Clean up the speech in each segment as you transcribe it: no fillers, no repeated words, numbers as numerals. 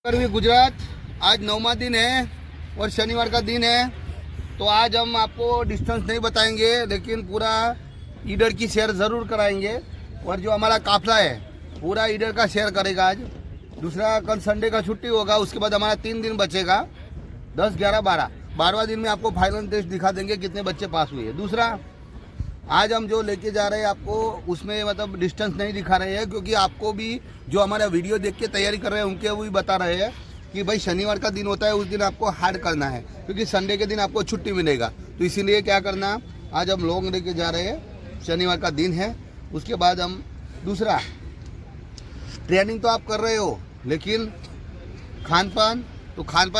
करवी गुजरात आज 9वां दिन है और शनिवार का दिन है। तो आज हम आपको डिस्टेंस नहीं बताएंगे, लेकिन पूरा ईडर की शेयर ज़रूर कराएंगे। और जो हमारा काफिला है पूरा ईडर का शेयर करेगा आज। दूसरा, कल संडे का छुट्टी होगा, उसके बाद हमारा 3 दिन बचेगा, 10, 11, 12। 12वां दिन में आपको फाइनल टेस्ट दिखा देंगे कितने बच्चे पास हुए हैं। दूसरा, आज हम जो लेके जा रहे हैं आपको, उसमें मतलब डिस्टेंस नहीं दिखा रहे हैं, क्योंकि आपको भी जो हमारा वीडियो देख के तैयारी कर रहे हैं उनके वो भी बता रहे हैं कि भाई शनिवार का दिन होता है, उस दिन आपको हार्ड करना है, क्योंकि संडे के दिन आपको छुट्टी मिलेगा। तो इसीलिए क्या करना, आज हम लोग लेके जा रहे हैं, शनिवार का दिन है। उसके बाद हम दूसरा, ट्रेनिंग तो आप कर रहे हो, लेकिन खान पान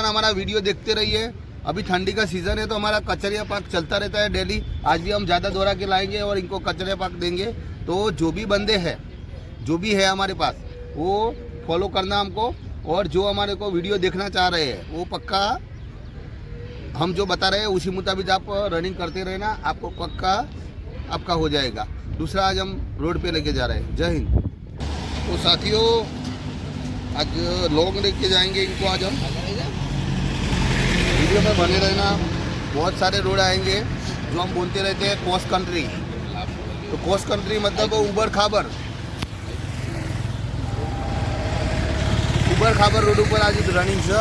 हमारा वीडियो देखते रहिए। अभी ठंडी का सीज़न है तो हमारा कचरिया पाक चलता रहता है डेली। आज भी हम ज़्यादा दोहरा के लाएंगे और इनको कचरिया पाक देंगे। तो जो भी बंदे हैं, जो भी है हमारे पास, वो फॉलो करना हमको। और जो हमारे को वीडियो देखना चाह रहे हैं वो पक्का हम जो बता रहे हैं उसी मुताबिक आप रनिंग करते रहना, आपको पक्का आपका हो जाएगा। दूसरा, आज हम रोड पे लेके जा रहे हैं। जय हिंद। तो साथियों, आज लोग लेके जाएंगे इनको। आज हम वीडियो में बने रहना। बहुत सारे रोड आएंगे जो हम बोलते रहते हैं क्रॉस कंट्री। तो क्रॉस कंट्री मतलब उबर खाबर રોડ ઉપર આજે રનિંગ છે।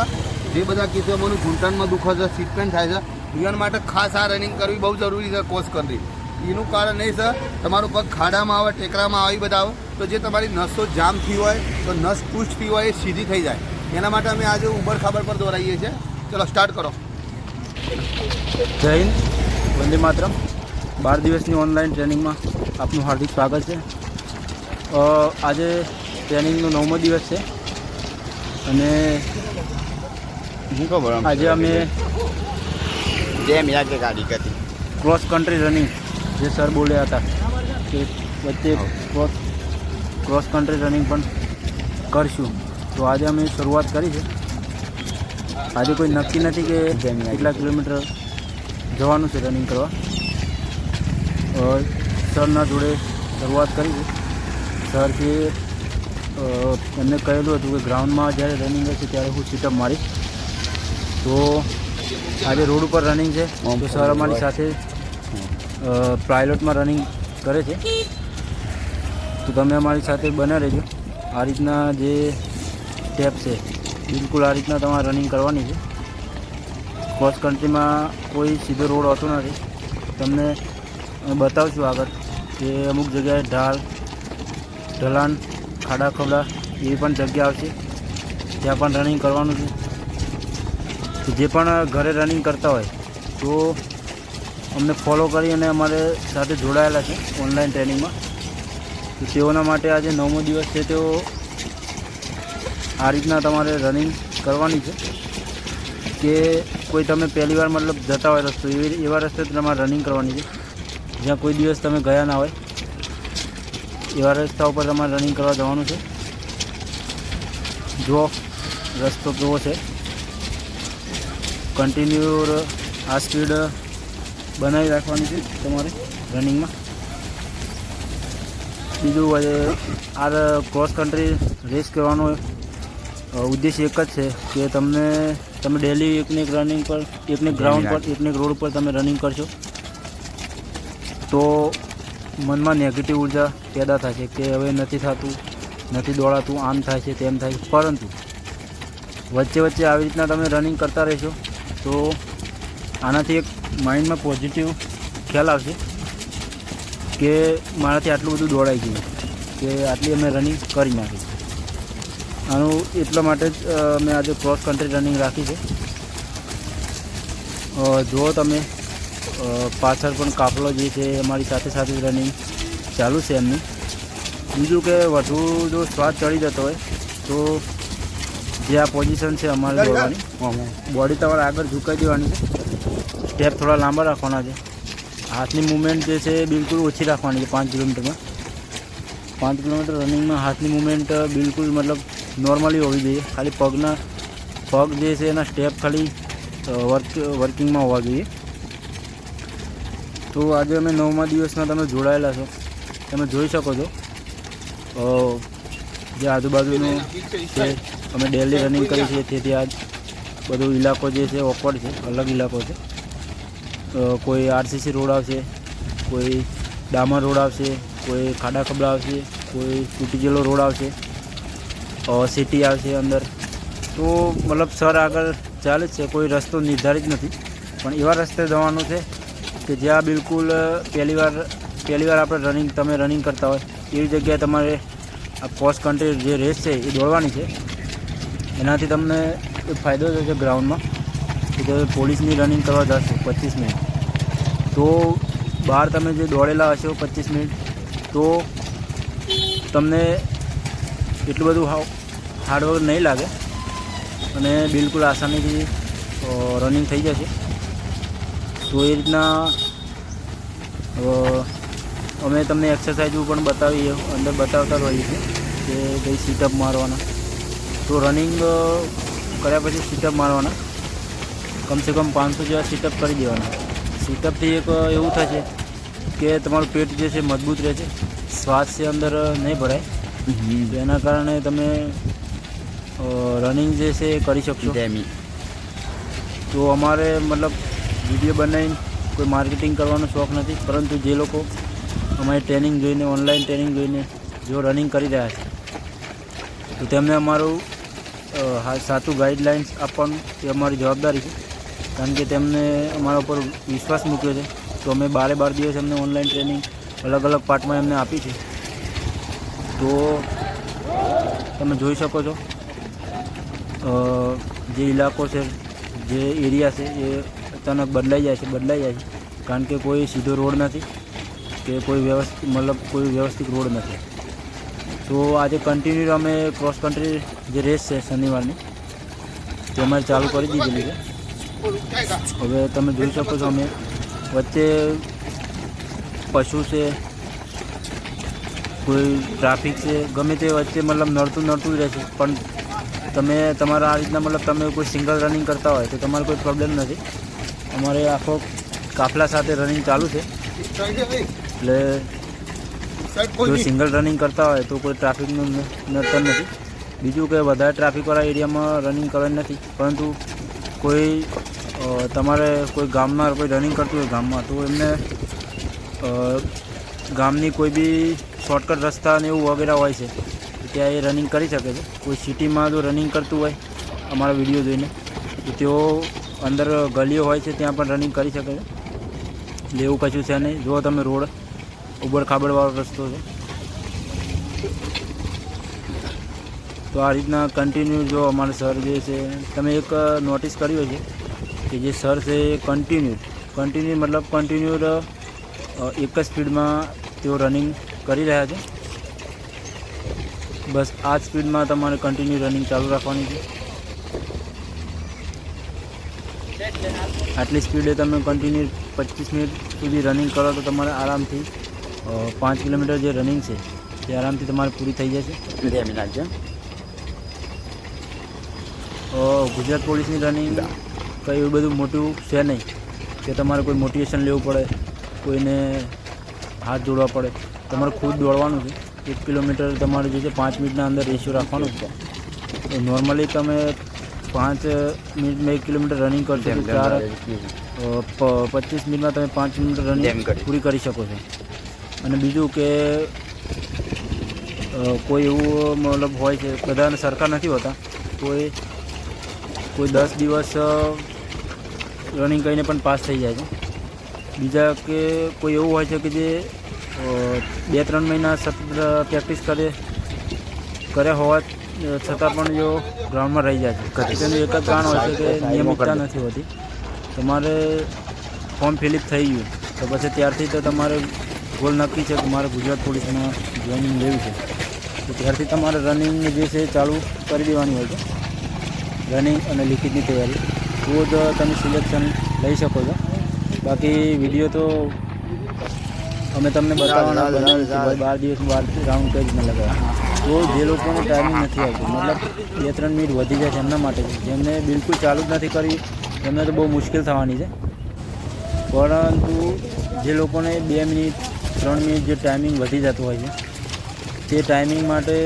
જે બધા કિસ્સામાં ઘૂંટણમાં દુખે છે, સીટ પેન થાય છે, એના માટે ખાસ આ રનિંગ કરવી બહુ જરૂરી છે क्रॉस कंट्री। એનું કારણ એ છે તમારો પગ ખાડામાં આવે, ટેકરામાં આવી બધા આવે તો જે તમારી નસો જામ થઈ હોય તો નસ ટ્વિસ્ટ થઈ હોય એ સીધી થઈ જાય। એના માટે અમે આજે ઉબર ખાબર પર દોરાઈએ છીએ। ચલો સ્ટાર્ટ કરો। જય હિન્દ, વંદે માતરમ। 12 દિવસની ઓનલાઈન ટ્રેનિંગમાં આપનું હાર્દિક સ્વાગત છે। આજે ટ્રેનિંગનો 9મો દિવસ છે અને આજે અમે ક્રોસ કન્ટ્રી રનિંગ જે સર બોલ્યા હતા કે વચ્ચે ક્રોસ કન્ટ્રી રનિંગ પણ કરશું। તો આજે અમે શરૂઆત કરી છે। આજે કોઈ નક્કી નથી કે કેટલા કિલોમીટર જવાનું છે રનિંગ કરવા। સરના જોડે શરૂઆત કરી છે। સર કે એમને કહેલું હતું કે ગ્રાઉન્ડમાં જ્યારે રનિંગ હશે ત્યારે હું સીટઅપ મારીશ। તો આજે રોડ ઉપર રનિંગ છે તો સર અમારી સાથે પાયલોટમાં રનિંગ કરે છે। તો તમે અમારી સાથે બને રહેજો। આ રીતના જે સ્ટેપ છે બિલકુલ આ રીતના તમારે રનિંગ કરવાની છે। ક્રોસ કન્ટ્રીમાં કોઈ સીધો રોડ હોતો નથી। તમને બતાવશું આગળ કે અમુક જગ્યાએ ઢલાન, ખાડા ખબડા એવી પણ જગ્યા આવશે, ત્યાં પણ રનિંગ કરવાનું છે। તો જે પણ ઘરે રનિંગ કરતા હોય તો અમને ફોલો કરી અને અમારે સાથે જોડાયેલા છે ઓનલાઈન ટ્રેનિંગમાં। તો તેઓના માટે આજે 9મો દિવસ છે। તેઓ આ રીતના તમારે રનિંગ કરવાની છે કે કોઈ તમે પહેલી વાર મતલબ જતા હોય રસ્તો, એવા રસ્તે તમારે રનિંગ કરવાની છે જ્યાં કોઈ દિવસ તમે ગયા ના હોય, એવા રસ્તા ઉપર તમારે રનિંગ કરવા જવાનું છે। જો રસ્તો કેવો છે, કન્ટિન્યુ આ સ્પીડ બનાવી રાખવાની છે તમારે રનિંગમાં। બીજું આ ક્રોસ કન્ટ્રી રેસ કરવાનો ઉદ્દેશ્ય એક જ છે કે તમે ડેલી એકને એક રનિંગ પર, એકને ગ્રાઉન્ડ પર, એકને એક રોડ પર તમે રનિંગ કરશો તો મનમાં નેગેટિવ ઉર્જા પેદા થાય છે કે હવે નથી થતું, નથી દોડાતું, આમ થાય છે, તેમ થાય છે। પરંતુ વચ્ચે આવી રીતના તમે રનિંગ કરતા રહેશો તો આનાથી એક માઇન્ડમાં પોઝિટિવ ખ્યાલ આવશે કે મારાથી આટલું બધું દોડાઈ ગયું, કે આટલી અમે રનિંગ કરી નાખી। આનું એટલા માટે જ મેં આજે ક્રોસ કન્ટ્રી રનિંગ રાખી છે। જો તમે પાછળ પણ કાફલો જે છે અમારી સાથે રનિંગ ચાલુ છે એમની। બીજું કે વધુ જો શ્વાસ ચડી જતો હોય તો જે આ પોઝિશન છે અમારે દોડવાની, બોડી તમારે આગળ ઝુકાઈ દેવાની છે, સ્ટેપ થોડા લાંબા રાખવાના છે, હાથની મૂવમેન્ટ જે છે બિલકુલ ઓછી રાખવાની છે। 5 કિલોમીટરમાં 5 કિલોમીટર રનિંગમાં હાથની મૂવમેન્ટ બિલકુલ મતલબ નોર્મલી હોવી જોઈએ। ખાલી પગ જે છે એના સ્ટેપ ખાલી વર્કિંગમાં હોવા જોઈએ। તો આજે અમે 9મા દિવસમાં તમે જોડાયેલા છો, તમે જોઈ શકો છો જે આજુબાજુનું છે અમે ડેલી રનિંગ કરીએ છીએ, તેથી આ બધો ઇલાકો જે છે ઓકવર્ડ છે, અલગ ઇલાકો છે. કોઈ આરસીસી રોડ આવશે, કોઈ ડામર રોડ આવશે, કોઈ ખાડા ખબડા આવશે, કોઈ તૂટી ગયેલો રોડ આવશે, સિટી આવશે અંદર. તો મતલબ સર આગળ ચાલે જ છે, કોઈ રસ્તો નિર્ધારિત નથી, પણ એવા રસ્તે જવાનું છે કે જ્યાં બિલકુલ પહેલી વાર આપણે તમે રનિંગ કરતા હોય એવી જગ્યાએ તમારે આ ક્રોસ કન્ટ્રી જે રેસ છે એ દોડવાની છે. એનાથી તમને એક ફાયદો થશે ગ્રાઉન્ડમાં કે તમે પોલીસની રનિંગ કરવા જશો 25 મિનિટ, તો બહાર તમે જે દોડેલા હશો 25 મિનિટ, તો તમને એટલું બધું હાર્ડવર્ક નહીં લાગે અને બિલકુલ આસાનીથી રનિંગ થઈ જશે. તો એ રીતના અમે તમને એક્સરસાઇઝ પણ અંદર બતાવતા હોઈએ છીએ કે ભાઈ સીટઅપ મારવાના. તો રનિંગ કર્યા પછી સીટઅપ મારવાના, કમસે કમ 500 જેવા સીટઅપ કરી દેવાના. સીટઅપથી એક એવું થશે કે તમારું પેટ જે છે મજબૂત રહે છે, શ્વાસ છે અંદર નહીં ભરાય, તો એના કારણે તમે રનિંગ જે છે એ કરી શકશો. તો અમારે મતલબ વિડીયો બનાવીને કોઈ માર્કેટિંગ કરવાનો શોખ નથી, પરંતુ જે લોકો અમારી ટ્રેનિંગ જોઈને, ઓનલાઈન ટ્રેનિંગ જોઈને જો રનિંગ કરી રહ્યા છે, તો તેમને અમારું સાચું ગાઈડલાઇન્સ આપવાનું એ અમારી જવાબદારી છે. કારણ કે તેમને અમારા ઉપર વિશ્વાસ મૂક્યો છે, તો અમે 12 દિવસ એમને ઓનલાઈન ટ્રેનિંગ અલગ અલગ પાર્ટમાં એમને આપી છે. તો તમે જોઈ શકો છો જે ઇલાકો છે, જે એરિયા છે એ અચાનક બદલાઈ જાય છે, કારણ કે કોઈ સીધો રોડ નથી કે કોઈ વ્યવસ્થિત રોડ નથી. તો આજે કન્ટિન્યુ અમે ક્રોસ કન્ટ્રી જે રેસ છે શનિવારની, તે અમારે ચાલુ કરી દીધેલી છે. હવે તમે જોઈ શકો છો અમે વચ્ચે પશુ છે, કોઈ ટ્રાફિક છે, ગમે તે વચ્ચે મતલબ નડતું જ રહેશે. પણ તમે તમારા આ રીતના મતલબ તમે કોઈ સિંગલ રનિંગ કરતા હોય તો તમારે કોઈ પ્રોબ્લેમ નથી. અમારે આખો કાફલા સાથે રનિંગ ચાલુ છે, એટલે જો સિંગલ રનિંગ કરતા હોય તો કોઈ ટ્રાફિકનું નડતર નથી. બીજું કે વધારે ટ્રાફિકવાળા એરિયામાં રનિંગ કરવાની નથી, પરંતુ કોઈ તમારે કોઈ ગામમાં કોઈ રનિંગ કરતું હોય ગામમાં, તો એમને ગામની કોઈ બી શોર્ટકટ રસ્તા ને એવું વગેરે હોય છે, ત્યાં એ રનિંગ કરી શકે છે. કોઈ સિટીમાં જો રનિંગ કરતું હોય અમારા વિડીયો જોઈને, તો તેઓ અંદર ગલીઓ હોય છે ત્યાં પણ રનિંગ કરી શકે છે. એટલે એવું કશું છે નહીં. જો તમે રોડ ઉબડ ખાબડવાળો રસ્તો છે, તો આ રીતના કન્ટિન્યુ જો અમારા સર જે છે, તમે એક નોટિસ કર્યું છે કે જે સર છે એ કન્ટિન્યુ મતલબ કન્ટિન્યુ એક જ સ્પીડમાં તેઓ રનિંગ કરી રહ્યા છે. બસ આ જ સ્પીડમાં તમારે કન્ટિન્યુ રનિંગ ચાલુ રાખવાની છે. આટલી સ્પીડે તમે કન્ટિન્યુ 25 મિનિટ સુધી રનિંગ કરો તો તમારે આરામથી 5 કિલોમીટર જે રનિંગ છે તે આરામથી તમારે પૂરી થઈ જશે. ગુજરાત પોલીસની રનિંગ કંઈ એવું બધું મોટું છે નહીં કે તમારે કોઈ મોટિવેશન લેવું પડે, કોઈને હાથ જોડવા પડે. તમારે ખુદ દોડવાનું છે. 1 કિલોમીટર તમારે જે છે 5 મિનિટના અંદર રેશિયો રાખવાનું છે. તો નોર્મલી તમે 5 મિનિટમાં 1 કિલોમીટર રનિંગ કરશો તો 25 મિનિટમાં તમે 5 કિલોમીટર રનિંગ પૂરી કરી શકો છો. અને બીજું કે કોઈ એવું મતલબ હોય છે, બધાને સરખા નથી હોતા, કોઈ 10 દિવસ રનિંગ કરીને પણ પાસ થઈ જાય છે. બીજા કે કોઈ એવું હોય છે કે જે 2-3 મહિના સતત પ્રેક્ટિસ કર્યા હોવા છતાં પણ જો ગ્રાઉન્ડમાં રહી જાય છે. તેનું એક જ કારણ હોય છે કે નિયમિતતા નથી હોતી. તમારે ફોર્મ ફિલઅપ થઈ ગયું તો પછી ત્યારથી તો તમારે ગોલ નક્કી છે કે મારે ગુજરાત પોલીસમાં જોઈનિંગ લેવી છે, તો ત્યારથી તમારે રનિંગ જે છે ચાલુ કરી દેવાની હોય છે. રનિંગ અને લિખિતની તૈયારી, તો જ તમે સિલેક્શન લઈ શકો છો. બાકી વિડીયો તો અમે તમને બતાવવાના બનાવી છે, 12 દિવસ 12 રાઉન્ડ કઈ રીતના લગાવ્યા. તો જે લોકોને ટાઈમિંગ નથી આવતું, મતલબ 2-3 મિનિટ વધી જાય છે એમના માટે છે. જેમને બિલકુલ ચાલુ જ નથી કરી એમને તો બહુ મુશ્કેલ થવાની છે. પરંતુ જે લોકોને 2 મિનિટ 3 મિનિટ જે ટાઈમિંગ વધી જતું હોય છે, તે ટાઈમિંગ માટે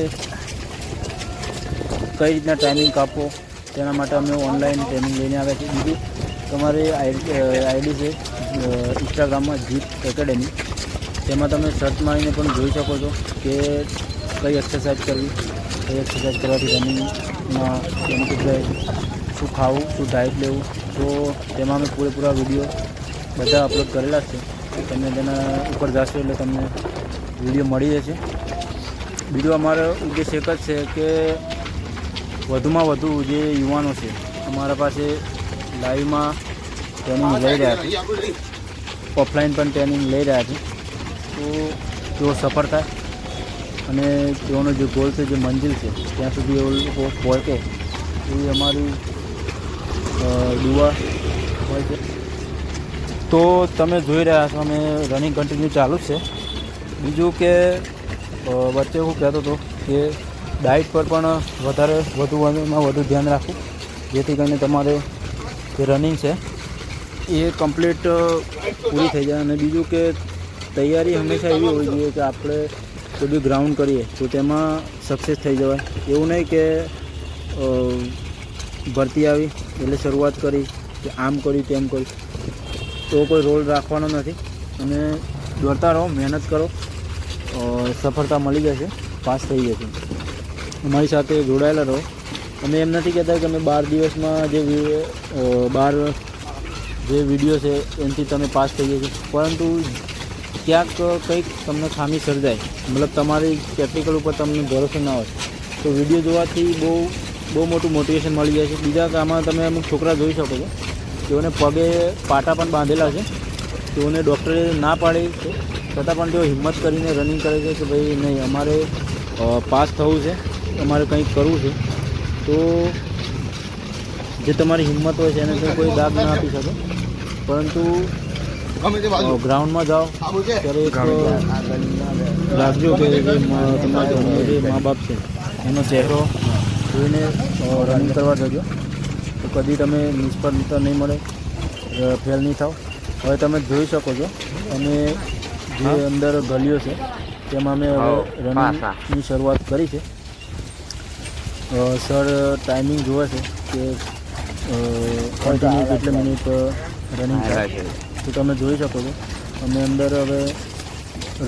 કઈ રીતના ટાઈમિંગ કાપવો તેના માટે અમે ઓનલાઈન ટ્રેનિંગ લઈને આવ્યા છીએ. બીજું તમારે આઈડી છે ઇન્સ્ટાગ્રામમાં જીપ એકેડેમી, તેમાં તમે સર્ચ મારીને પણ જોઈ શકો છો કે કઈ એક્સરસાઇઝ કરવી, કઈ એક્સરસાઇઝ કરવાથી રનિંગમાં બેનિફિટ રહે, શું ખાવું, શું ડાયટ લેવું. તો તેમાં અમે પૂરેપૂરા વિડીયો બધા અપલોડ કરેલા છે. તમે તેના ઉપર જશો એટલે તમને વિડીયો મળી જશે. બીજું અમારો ઉદ્દેશ એક જ છે કે વધુમાં વધુ જે યુવાનો છે અમારા પાસે લાઈવમાં ટ્રેનિંગ લઈ રહ્યા છે, ઓફલાઈન પણ ટ્રેનિંગ લઈ રહ્યા છે. તો તેઓ સફળ થાય અને તેઓનો જે ગોલ છે, જે મંજિલ છે, ત્યાં સુધી એ લોકો પહોંચે એવી અમારી દુઆ હોય છે. તો તમે જોઈ રહ્યા છો અમે રનિંગ કન્ટિન્યુ ચાલુ જ છે. બીજું કે વચ્ચે હું કહેતો હતો કે ડાયટ પર પણ વધુ ધ્યાન રાખવું, જેથી કરીને તમારે જે રનિંગ છે એ કમ્પ્લીટ પૂરી થઈ જાય. અને બીજું કે તૈયારી હંમેશા એવી હોવી જોઈએ કે આપણે કોઈ બી ગ્રાઉન્ડ કરીએ તો તેમાં સક્સેસ થઈ જવાય. એવું નહીં કે ભરતી આવી એટલે શરૂઆત કરી કે આમ કર્યું તેમ કર્યું, તો કોઈ રોલ રાખવાનો નથી. અને દોડતા રહો, મહેનત કરો, સફળતા મળી જશે, પાસ થઈ જશે. અમારી સાથે જોડાયેલા રહો. અમે એમ નથી કહેતા કે અમે 12 દિવસમાં જે વિડીયો છે એનાથી તમે પાસ થઈ જશે, પરંતુ ક્યાંક કંઈક તમને ખામી સર્જાય, મતલબ તમારી પ્રેક્ટિકલ ઉપર તમને ભરોસો ના હોય તો વિડીયો જોવાથી બહુ મોટું મોટિવેશન મળી જાય છે. બીજા કે આમાં તમે અમુક છોકરા જોઈ શકો છો, તેઓને પગે પાટા પણ બાંધેલા છે, તેઓને ડૉક્ટરે ના પાડી છે, છતાં પણ તેઓ હિંમત કરીને રનિંગ કરે છે કે ભાઈ નહીં, અમારે પાસ થવું છે, અમારે કંઈક કરવું છે. તો જે તમારી હિંમત હોય છે એને તો કોઈ દાગ ના આપી શકે, પરંતુ ગ્રાઉન્ડમાં જાઓ ત્યારે એક લાગજો કે જે તમારા ઘરનો જે મા બાપ છે એનો ચહેરો જોઈને રનિંગ કરવા જજો, તો કદી તમે નિષ્ફળતા નહીં મળે, ફેલ નહીં થાવ. હવે તમે જોઈ શકો છો અમે જે અંદર ગલીઓ છે તેમાં અમે હવે રનિંગની શરૂઆત કરી છે. સર ટાઈમિંગ જોવે છે કે કન્ટિન્યુ કેટલી મિનિટ રનિંગ થાય છે, તો તમે જોઈ શકો છો. અમે અંદર હવે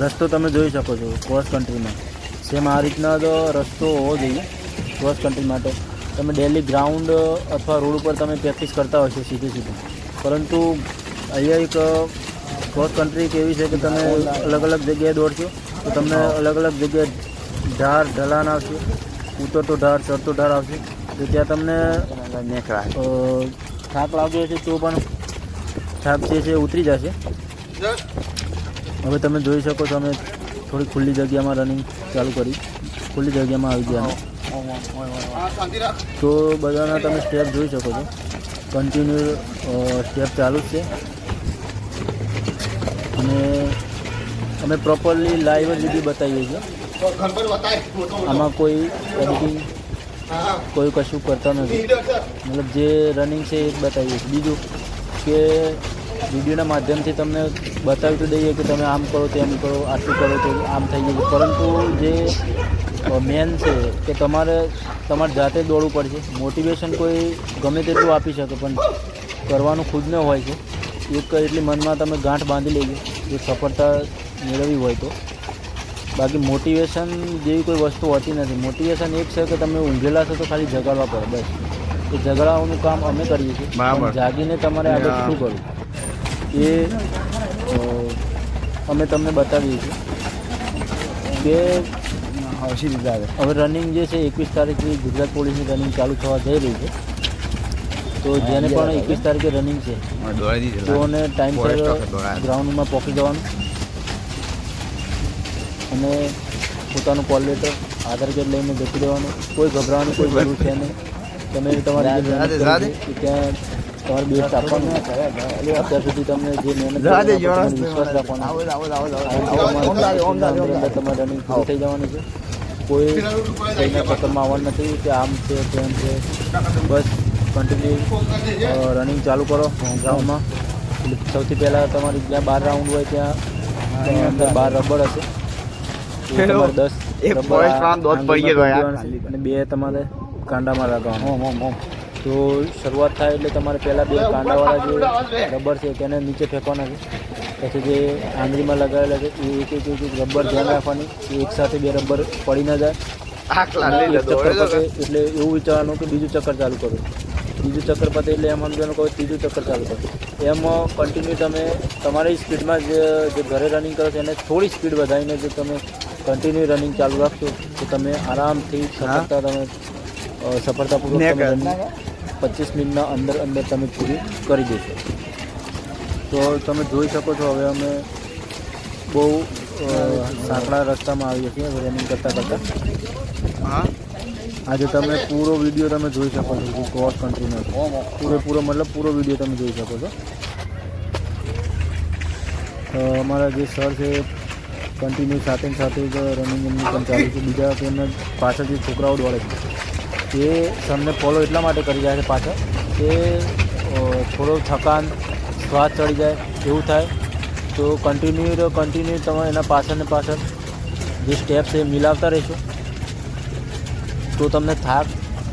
રસ્તો તમે જોઈ શકો છો ક્રોસ કન્ટ્રીમાં, સેમ આ રીતના જ રસ્તો હોવો જોઈએ ક્રોસ કન્ટ્રી માટે. તમે ડેલી ગ્રાઉન્ડ અથવા રોડ ઉપર તમે પ્રેક્ટિસ કરતા હોય છો સીધું, પરંતુ અહીંયા એક ક્રોસ કન્ટ્રી એક એવી છે કે તમે અલગ અલગ જગ્યાએ દોડશો તો તમને અલગ અલગ જગ્યાએ ઢલાન આવશે, ઉતરતો ઢાળ, ચડતો ઢાળ આવશે, તો ત્યાં તમને થાક લાગ્યો છે તો પણ થાક જે છે ઉતરી જશે. હવે તમે જોઈ શકો છો અમે થોડી ખુલ્લી જગ્યામાં રનિંગ ચાલુ કરી, ખુલ્લી જગ્યામાં આવી ગયા અમે. તો બધાના તમે સ્ટેપ જોઈ શકો છો, કન્ટિન્યુ સ્ટેપ ચાલુ જ છે. અને અમે પ્રોપરલી લાઈવ જ વિડીયો બતાવીએ છીએ, આમાં કોઈ એડિટિંગ કોઈ કશું કરતા નથી, મતલબ જે રનિંગ છે એ જ બતાવીએ છીએ. બીજું કે વિડીયોના માધ્યમથી તમને બતાવી તો દઈએ કે તમે આમ કરો, તેમ કરો, આટલું કરો તો આમ થઈ જશે, પરંતુ જે મેન છે કે તમારે જાતે દોડવું પડશે. મોટિવેશન કોઈ ગમે તેટલું આપી શકે, પણ કરવાનું ખુદને હોય છે. એક એટલી મનમાં તમે ગાંઠ બાંધી લેજો જો સફળતા મેળવવી હોય તો. બાકી મોટિવેશન જેવી કોઈ વસ્તુ હોતી નથી. મોટિવેશન એક છે કે તમે ઊંઘેલા છો તો ખાલી જગાડવા પડે, બસ. એ જગાડવાનું કામ અમે કરીએ છીએ, જાગીને તમારે આગળ શું કરવું એ અમે તમને બતાવીએ છીએ. કે હવે રનિંગ જે છે 21 તારીખથી ગુજરાત પોલીસની રનિંગ ચાલુ થવા જઈ રહી છે, તો જેને પણ 21 તારીખે રનિંગ છે તેઓને ટાઈમસર ગ્રાઉન્ડમાં પહોંચી જવાનું અને પોતાનું કોલ લેટર, આધાર કાર્ડ લઈને જતું રહેવાનું. કોઈ ગભરાવાની કોઈ જરૂર છે નહીં. તમે તમારી ત્યાં તમારે બેસ્ટ આપવાનું. અત્યાર સુધી તમને જે મહેનત વિશ્વાસ રાખવાનો, તમારે રનિંગ પૂરી થઈ જવાની છે. કોઈ કોઈના ચક્કરમાં આવવાનું નથી કે આમ છે તેમ છે. બસ કન્ટિન્યુ રનિંગ ચાલુ કરો ગ્રાઉન્ડમાં. સૌથી પહેલાં તમારી જ્યાં 12 રાઉન્ડ હોય ત્યાં અંદર 12 રબર હશે, તમારે 10 રબર અને 2 તમારે કાંડામાં લગાવવાનું. તો શરૂઆત થાય એટલે તમારે પહેલાં 2 કાંડાવાળા જે રબર છે તેને નીચે ફેંકવાના છે. પછી જે આંગળીમાં લગાવેલા છે એ એક રબર ધ્યાન રાખવાની, એ એકસાથે 2 રબર પડી ન જાય. એક ચક્કર પતે એટલે એવું વિચારવાનું કે બીજું ચક્કર ચાલુ કરું, બીજું ચક્કર પતે એટલે એમ સમજવાનું કે ત્રીજું ચક્કર ચાલુ કરું. એમ કન્ટિન્યુ તમે તમારી સ્પીડમાં જે ઘરે રનિંગ કરો છો એને થોડી સ્પીડ વધારીને જો તમે કન્ટિન્યુ રનિંગ ચાલુ રાખશો તો તમે આરામથી સફળતાપૂર્વક તમે રનિંગ 25 મિનિટના અંદર તમે પૂરી કરી દેશો. તો તમે જોઈ શકો છો હવે અમે બહુ સાંકડા રસ્તામાં આવીએ છીએ રનિંગ કરતાં. આજે તમે પૂરો વિડીયો તમે જોઈ શકો છો, ક્રોસ કન્ટ્રીનો પૂરો મતલબ પૂરો વિડીયો તમે જોઈ શકો છો. અમારા જે સર છે કન્ટિન્યુ સાથે જ રનિંગ એમની પણ ચાલુ છે. બીજા તેમને પાછળ જે છોકરાઓ દોડે છે એ સરને ફોલો એટલા માટે કરી રહ્યા છે પાછળ કે થોડો થકાન શ્વાસ ચડી જાય એવું થાય તો કન્ટિન્યુ તમે એના પાછળ જે સ્ટેપ છે એ મિલાવતા રહેશો તો તમને થાક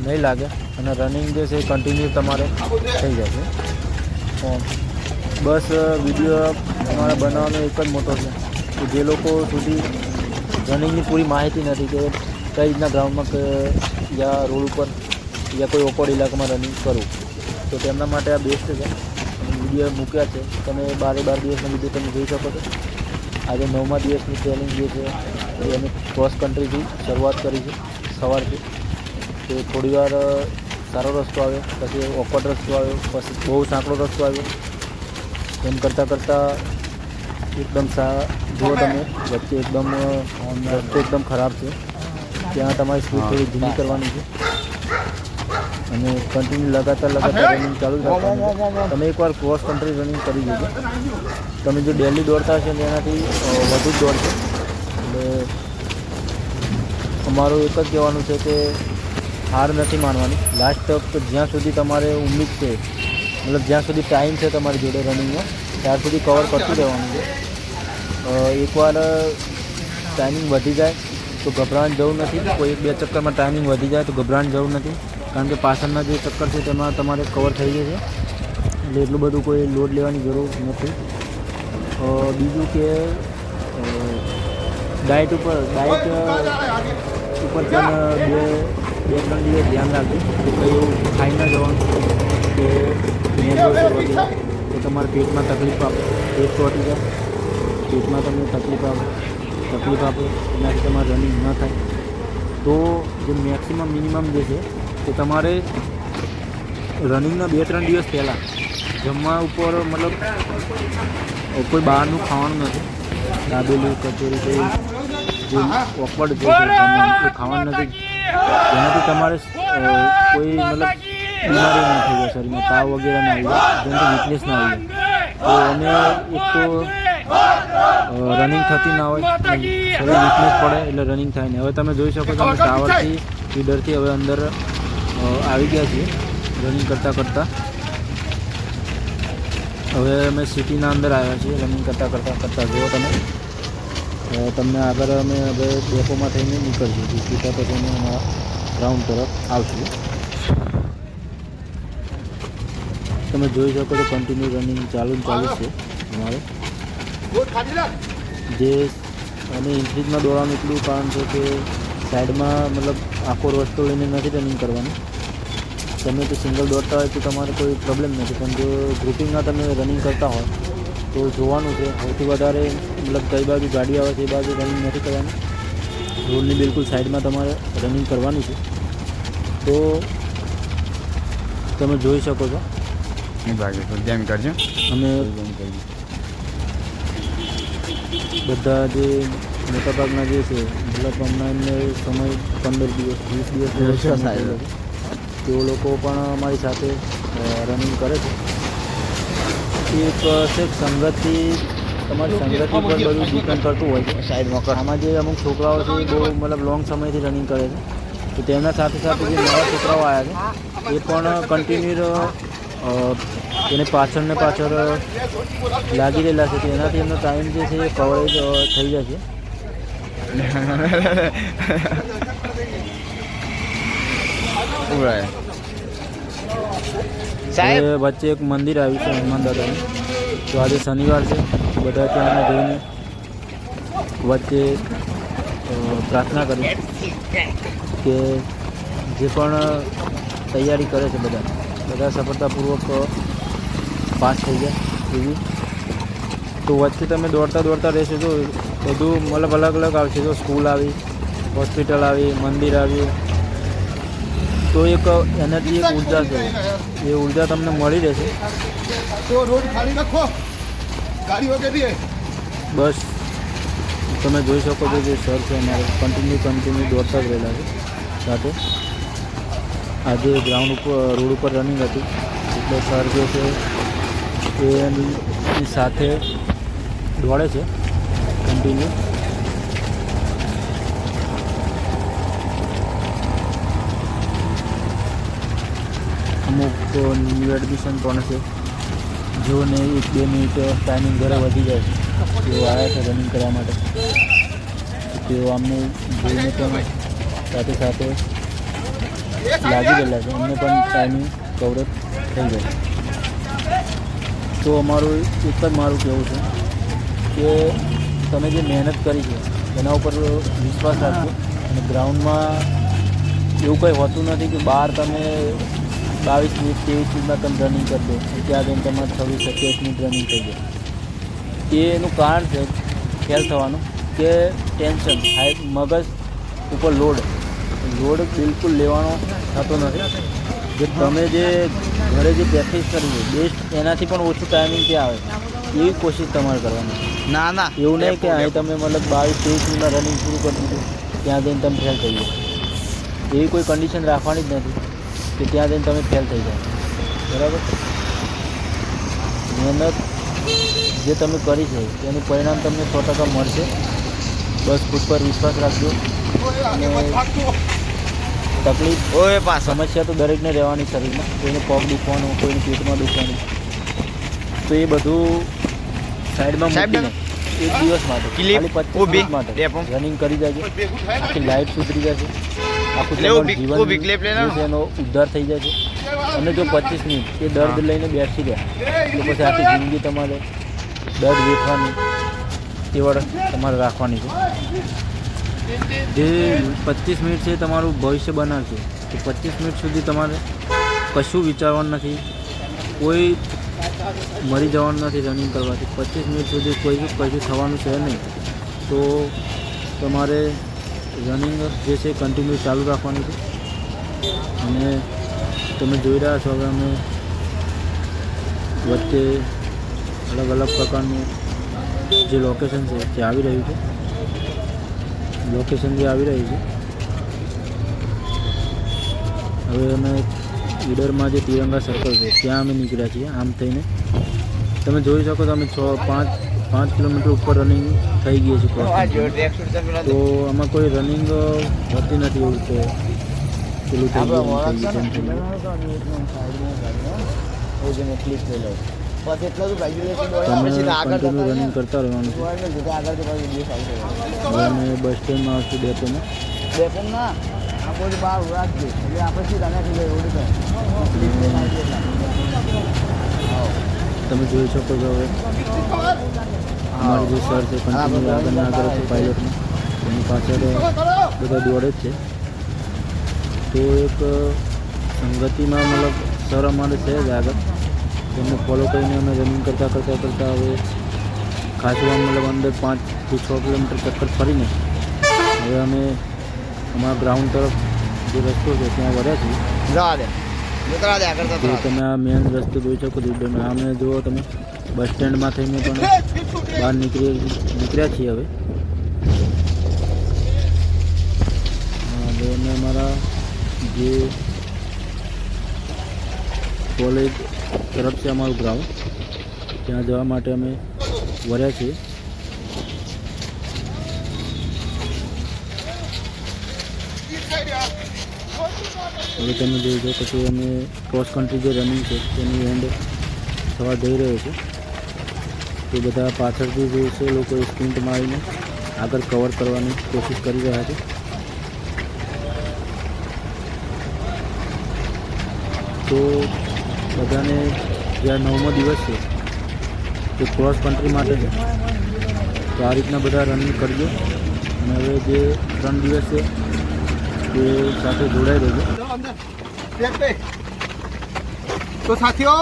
નહીં લાગે અને રનિંગ જે છે એ કન્ટિન્યુ તમારે થઈ જશે. બસ વિડીયો તમારે બનાવવાનો એક જ મોટો છે કે જે લોકો સુધી રનિંગની પૂરી માહિતી નથી કે કઈ રીતના ગ્રાઉન્ડમાં કે યા રોડ ઉપર યા કોઈ ઓકવર્ડ ઇલાકામાં રનિંગ કરવું, તો તેમના માટે આ બેસ્ટ છે. વિડીયો મૂક્યા છે, તમે 12 દિવસનો વિડીયો તમે જોઈ શકો છો. આજે 9મા દિવસની ટ્રેનિંગ જે છે એ અમે ક્રોસ કન્ટ્રીથી શરૂઆત કરી છે સવારથી. તો થોડીવાર સારો રસ્તો આવ્યો, પછી ઓકવર્ડ રસ્તો આવ્યો, પછી બહુ સાંકડો રસ્તો આવ્યો. એમ કરતાં એકદમ જુઓ તમે વચ્ચે રસ્તો એકદમ ખરાબ છે, ત્યાં તમારી સ્પીડ થોડી ધીમી કરવાની છે અને કન્ટિન્યુ લગાતાર રનિંગ ચાલુ જ રાખવાનું. તમે એકવાર ક્રોસ કન્ટ્રી રનિંગ કરી દીધું, તમે જો ડેલી દોડતા હશો એનાથી વધુ જ દોડશો. એટલે અમારું એક જ કહેવાનું છે કે હાર નથી માનવાની. લાસ્ટ તક જ્યાં સુધી તમારે ઉમ્મીદ છે, મતલબ જ્યાં સુધી ટાઈમ છે તમારી જોડે રનિંગમાં ત્યાર સુધી કવર કરતું રહેવાનું છે. એકવાર ટાઈમિંગ વધી જાય તો ગભરાવાની જરૂર નથી. કોઈ 1-2 ચક્કરમાં ટાઈમિંગ વધી જાય તો ગભરાવાની જરૂર નથી, કારણ કે પાછળના જે ચક્કર છે તેમાં તમારે કવર થઈ જશે. એટલે એટલું બધું કોઈ લોડ લેવાની જરૂર નથી. બીજું કે ડાયટ ઉપર પણ 2-3 દિવસ ધ્યાન રાખજો કે કંઈ એવું ખાઈ ના જવાનું કે મેંદો છે વગેરે તો તમારા પેટમાં તકલીફ આપે, પેટ ચોંટી જાય, પેટમાં તમને તકલીફ આપે એનાથી તમારે રનિંગ ન થાય. તો જે મેક્સિમમ મિનિમમ જે છે તે તમારે રનિંગના 2-3 દિવસ પહેલાં જમવા ઉપર મતલબ કોઈ બહારનું ખાવાનું નથી, દાબેલી કચોરી કે જે ઓકવર્ડ જે ખાવાનું નથી, જેનાથી તમારે કોઈ મતલબ બીમારી ના થઈ જાય, શરીરમાં તાવ વગેરે ના આવી જાય, જેનાથી વીકનેસ ના આવી જાય. તો અમે એક તો રનિંગ થતી ના હોય, શરીર વીકનેસ પડે એટલે રનિંગ થાય નહીં. હવે તમે જોઈ શકો છો અમે ટાવરથી ઈડરથી હવે અંદર આવી ગયા છીએ રનિંગ કરતાં. હવે અમે સિટીના અંદર આવ્યા છીએ રનિંગ કરતાં જુઓ તમે. તમને આગળ અમે હવે ડેપોમાં થઈને નીકળીએ છીએ, સીધા પછી અમે અમારા ગ્રાઉન્ડ તરફ આવશું. તમે જોઈ શકો છો કન્ટિન્યુ રનિંગ ચાલુ છે અમારે. જે અમે ઇન્ક્રીઝમાં દોડવાનું એટલું કારણ છે કે સાઈડમાં મતલબ આખો રસ્તો લઈને નથી રનિંગ કરવાનું. તમે તો સિંગલ દોડતા હોય તો તમારે કોઈ પ્રોબ્લેમ નથી, પણ જો ગ્રુપિંગમાં તમે રનિંગ કરતા હોય તો જોવાનું છે સૌથી વધારે મતલબ કઈ બાજુ ગાડી આવે છે એ બાજુ રનિંગ નથી કરવાની, રોડની બિલકુલ સાઈડમાં તમારે રનિંગ કરવાની છે. તો તમે જોઈ શકો છો અમે બધા જે મોટાભાગના જે છે મતલબ હમણાં એમને સમય 15 દિવસ 20 દિવસ તેઓ લોકો પણ અમારી સાથે રનિંગ કરે છે. એક છે સંગતથી તમારી સંગતિ પર બધું ડિપેન્ડ કરતું હોય છે. સાઈડમાં આમાં જે અમુક છોકરાઓ છે એ બહુ મતલબ લોંગ સમયથી રનિંગ કરે છે, તો તેમના સાથે જે નવા છોકરાઓ આવ્યા છે એ પણ કન્ટિન્યુ એને પાછળ લાગી રહેલા છે, તો એનાથી એમનો ટાઈમ જે છે એ કવરેજ થઈ જાય છે. પૂરા હવે વચ્ચે એક મંદિર આવ્યું છે હનુમાન દાદાનું. તો આજે શનિવાર છે, બધા ત્યાં જઈને વચ્ચે પ્રાર્થના કરી કે જે પણ તૈયારી કરે છે બધા સફળતાપૂર્વક પાસ થઈ જાય એવી. તો વચ્ચે તમે દોડતા રહેશો તો બધું મતલબ અલગ અલગ આવશે. તો સ્કૂલ આવી, હોસ્પિટલ આવી, મંદિર આવ્યું, તો એક એનર્જી, એક ઉર્જા છે, એ ઉર્જા તમને મળી રહેશે. तो रोड खाली रखो, गाड़ियों के लिए. બસ તમે જોઈ શકો છો જે સર છે અમારે કન્ટિન્યુ દોડતા જ રહેલા છે સાથે. આજે ગ્રાઉન્ડ ઉપર રોડ ઉપર રનિંગ હતી એટલે સર જે છે એની સાથે દોડે છે કન્ટિન્યુ. અમુક ન્યૂ એડમિશન પણ છે જેઓને 1-2 મિનિટ ટાઈમિંગ ઘરે વધી જાય છે, તેઓ આવ્યા છે રનિંગ કરવા માટે. તેઓ અમને જોઈને પણ સાથે લાગી ગયેલા છે, અમને પણ ટાઈમિંગ કવરેજ થઈ જાય. તો અમારું એક જ મારું કહેવું છે કે તમે જે મહેનત કરી છે એના ઉપર વિશ્વાસ રાખજો. અને ગ્રાઉન્ડમાં એવું કંઈ હોતું નથી કે બહાર તમે 22 મિનિટ 23 મિનિટમાં તમે રનિંગ કરી દો, ત્યાં જઈને તમારે 26-27 મિનિટ રનિંગ થઈ જાય. એનું કારણ છે ફેલ થવાનું કે ટેન્શન, મગજ ઉપર લોડ બિલકુલ લેવાનો થતો નથી. જે તમે જે ઘરે જે પ્રેક્ટિસ કરી છે બેસ્ટ એનાથી પણ ઓછું ટાઈમિંગ ત્યાં આવે એવી કોશિશ તમારે કરવાની. ના ના એવું નહીં કે અહીં તમે મતલબ 22-23 મિનિટમાં રનિંગ પૂરું કરી દીધું, ત્યાં જઈને તમે ફેલ થઈ જાઓ. એવી કોઈ કન્ડિશન રાખવાની જ નથી કે ત્યાં જઈને તમે ફેલ થઈ જાઓ. બરાબર? મહેનત જે તમે કરી છે તેનું પરિણામ તમને 100% મળશે. બસ ખુદ પર વિશ્વાસ રાખજો. અને તકલીફ, ઓય પાછો સમસ્યા તો દરેકને રહેવાની શરીરમાં. કોઈને પગ દુખવાનું, કોઈને પેટમાં દુખવાનું, તો એ બધું સાઈડમાં મૂકીને એક દિવસ માટે ખાલી 25 મિનિટ માટે રનિંગ કરી જાય, આખી લાઈફ સુધરી જશે, આખું તમારું જીવન જે છે એનો ઉદ્ધાર થઈ જશે. અને જો 25 મિનિટ એ દર્દ લઈને બેસી ગયા તો પછી આખી જિંદગી તમારે દર્દ વેઠવાની તેવડ તમારે રાખવાની છે. જે 25 મિનિટ છે તમારું ભવિષ્ય બનાવશે. તો 25 મિનિટ સુધી તમારે કશું વિચારવાનું નથી, કોઈ મરી જવાનું નથી રનિંગ કરવાથી. 25 મિનિટ સુધી કશું થવાનું છે નહીં. તો તમારે રનિંગ જે છે કન્ટિન્યુ ચાલુ રાખવાનું છે. અને તમે જોઈ રહ્યા છો હવે અમે વચ્ચે અલગ પ્રકારનું જે લોકેશન છે તે આવી રહ્યું છે. હવે અમે ઈડરમાં જે તિરંગા સર્કલ છે ત્યાં અમે નીકળ્યા છીએ. આમ થઈને તમે જોઈ શકો છો અમે 5 કિલોમીટર ઉપર રનિંગ થઈ ગઈ છે. તો આમાં કોઈ રનિંગ હોતી નથી એવું કે પેલું થઈ ગયું. તમે રનિંગ કરતા રહેવાનું છે. હવે અમે બસ સ્ટેન્ડમાં આવશું ડેપોમાં. તમે જોઈ શકો છો હવે અમારે જે સર છે કન્ટિન્યુ આગળ છે પાયલોટમાં, એની પાછળ બધા દોડે જ છે. તો એક સંગતિમાં મતલબ સર અમારે છે જ આગળ, એમને ફોલો કરીને અમે રનિંગ કરતાં હવે ખાસું મતલબ અંદર 5 થી 6 કિલોમીટર ચક્કર ફરીને હવે અમે અમારા ગ્રાઉન્ડ તરફ જે રસ્તો છે ત્યાં વળ્યા છીએ. તો તમે આ મેન રસ્તો જોઈ શકો છો. અમે જુઓ તમે બસ સ્ટેન્ડમાં થઈને પણ બહાર નીકળ્યા છીએ. હવે અમે અમારા જે કોલેજ તરફ છે અમારું ગ્રાઉન્ડ, ત્યાં જવા માટે અમે વળ્યા છીએ. હવે તમે જોઈ શકો છો અમે ક્રોસ કન્ટ્રી જે રનિંગ છે તેની એન્ડ થવા જઈ રહ્યો છે. તે બધા પાછળથી જે છે લોકો સ્પ્રિન્ટ મારીને આગળ કવર કરવાની કોશિશ કરી રહ્યા છે. તો બધાને જે આ 9મો દિવસ છે તે ક્રોસ કન્ટ્રી માટે છે. તો આ રીતના બધા રનિંગ કરજો અને હવે જે 3 દિવસ છે તે સાથે જોડાઈ રહેજો. તો સાથીઓ,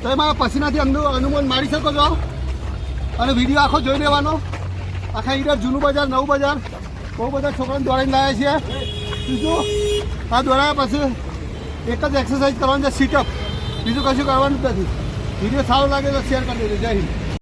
તમે મારા પસીનાથી અનુમાન મારી શકો છો અને વિડીયો આખો જોઈ લેવાનો. આખા ઈડર જૂનું બજાર, નવું બજાર બહુ બધા છોકરાને દોડાઈને લાવ્યા છીએ. બીજું આ દોડાયા પછી એક જ એક્સરસાઇઝ કરવાની છે, સીટઅપ. બીજું કશું કરવાનું જ નથી. વિડીયો સારો લાગે તો શેર કરી દેજો. જય હિન્દ.